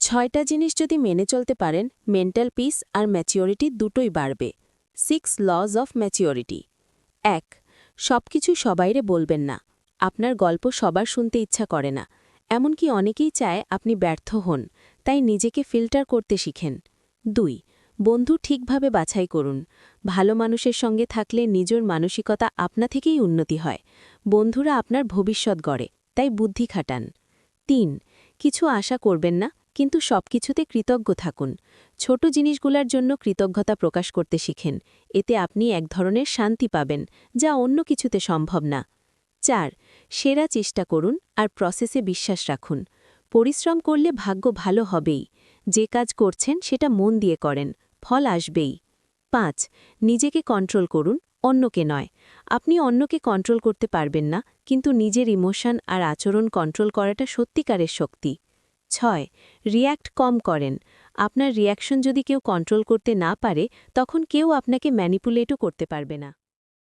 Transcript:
6টা জিনিস যদি মেনে চলতে পারেন মেন্টাল পিস আর ম্যাচিওরিটি দুটোই বাড়বে। 6 লজ অফ ম্যাচিওরিটি। 1. সবকিছু সবাইরে বলবেন না। আপনার গল্প সবার শুনতে ইচ্ছা করে না। এমনকি অনেকেই চায় আপনি ব্যর্থ হন, তাই নিজেকে ফিল্টার করতে শিখেন। 2. বন্ধু ঠিকভাবে বাছাই করুন। ভালো মানুষের সঙ্গে থাকলে নিজের মানসিকতা আপনা থেকেই উন্নতি হয়। বন্ধুরা আপনার ভবিষ্যৎ গড়ে, তাই বুদ্ধি খাটান। 3. কিছু আশা করবেন না, কিন্তু সবকিছুতে কৃতজ্ঞ থাকুন। ছোট জিনিসগুলোর জন্য কৃতজ্ঞতা প্রকাশ করতে শিখেন। এতে আপনি এক ধরনের শান্তি পাবেন, যা অন্য কিছুতে সম্ভব না। 4. সেরা চেষ্টা করুন আর প্রসেসে বিশ্বাস রাখুন। পরিশ্রম করলে ভাগ্য ভালো হবেই। যে কাজ করছেন সেটা মন দিয়ে করেন, ফল আসবেই। 5. নিজেকে কন্ট্রোল করুন, অন্যকে নয়। আপনি অন্যকে কন্ট্রোল করতে পারবেন না, কিন্তু নিজের ইমোশন আর আচরণ কন্ট্রোল করাটা সত্যিকারের শক্তি। 6. রিয়্যাক্ট কম করেন। আপনার রিয়াকশন যদি কেউ কন্ট্রোল করতে না পারে, তখন কেউ আপনাকে ম্যানিপুলেটও করতে পারবে না।